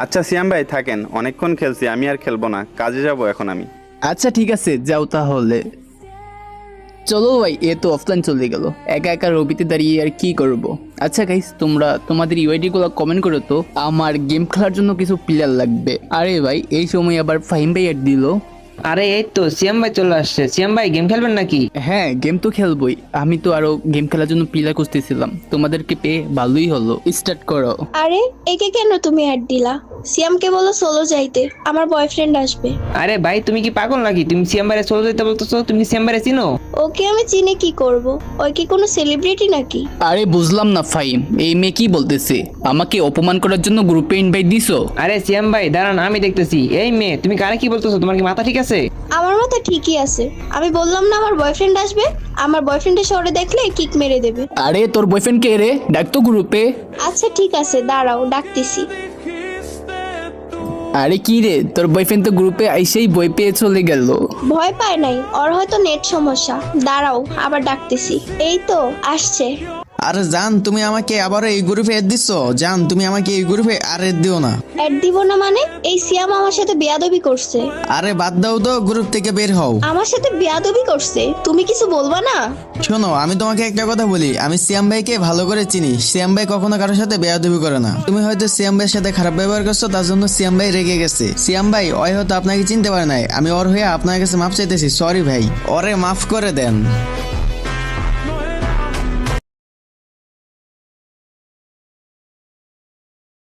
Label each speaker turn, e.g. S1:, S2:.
S1: আচ্ছা সিয়াম ভাই থাকেন, অনেকক্ষণ খেলছি, আমি আর খেলবো না, কাজে যাব এখন আমি।
S2: আচ্ছা ঠিক আছে, যাও তাহলে। চলো ভাই, এ তো অফলাইন চলে গেল, একা একা রবিতে দাঁড়িয়ে আর কি করব। আচ্ছা গাইস, তোমরা তোমাদের ইউআইডি গুলো কমেন্ট করো তো, আমার গেম খেলার জন্য কিছু প্লেয়ার লাগবে। আরে ভাই, এই সময় আবার ফাহিম ভাই অ্যাড দিল।
S3: আরে এই তো সিয়াম ভাই চলে আসছে। সিয়াম ভাই গেম খেলবেন নাকি?
S2: হ্যাঁ, গেম তো খেলবই। আমি তো আরো গেম খেলার জন্য প্লেয়ার খুঁজতেছিলাম, তোমাদেরকে পেয়ে ভালোই হলো। স্টার্ট করো।
S4: আরে একে কেন তুমি অ্যাড দিলা? সিয়ামকে বলো সোলো যাইতে, আমার বয়ফ্রেন্ড আসবে।
S3: আরে ভাই তুমি কি পাগল নাকি? তুমি সিয়াম ভাইরে চলে যেতে বলতেছো? তুমি কি সিয়াম ভাইরে চিনো?
S4: ওকে আমি চিনে কি করব? ওই কি কোনো সেলিব্রিটি নাকি?
S2: আরে বুঝলাম না ফাহিম, এই মেয়ে কি বলতেছে? আমাকে অপমান করার জন্য গ্রুপে ইনভাইট দিছো?
S3: আরে সিয়াম ভাই দাঁড়ান, আমি দেখতেছি। এই মেয়ে, তুমি কারে কি বলতেছো? তোমার কি মাথা ঠিক আছে?
S4: আমার মাথা ঠিকই আছে। আমি বললাম না আমার বয়ফ্রেন্ড আসবে। আমার বয়ফ্রেন্ডের শহরে দেখলে কিক মেরে দেবে।
S2: আরে তোর বয়ফ্রেন্ড কে রে? ডাক তো গ্রুপে।
S4: আচ্ছা ঠিক আছে, দাঁড়াও ডাকতেছি।
S2: আরে কি রে, তোর বয়ফ্রেন্ড তো গ্রুপে আইসেই বই পেয়ে চলে গেল।
S4: ভয় পায় নাই, ওর হয়তো নেট সমস্যা। দাঁড়াও আবার ডাকতেছি। এই তো আসছে।
S5: আরে জান, তুমি আমাকে আবার এই গ্রুপে এড দিচ্ছ? জান, তুমি আমাকে এই গ্রুপে আর এড দিও না।
S4: অ্যাড দিব না মানে? এই সিয়াম আমার সাথে বেয়াদবি করছে।
S5: আরে বাদ দাও তো, গ্রুপ থেকে বের হও।
S4: আমার সাথে বেয়াদবি করছে, তুমি কিছু বলবা না?
S5: শোনো, আমি তোমাকে একটা কথা বলি, আমি সিয়াম ভাইকে ভালো করে চিনি। সিয়াম ভাই কখনো কারোর সাথে বেয়াদবি করে না। তুমি হয়তো সিয়াম ভাইয়ের সাথে খারাপ ব্যবহার করছো, তার জন্য সিয়াম ভাই রেগে গেছে। সিয়াম ভাই ওই হয়তো আপনাকে চিনতে পারে নাই। আমি ওর হয়ে আপনার কাছে মাফ চাইতেছি। সরি ভাই, ওরে মাফ করে দেন।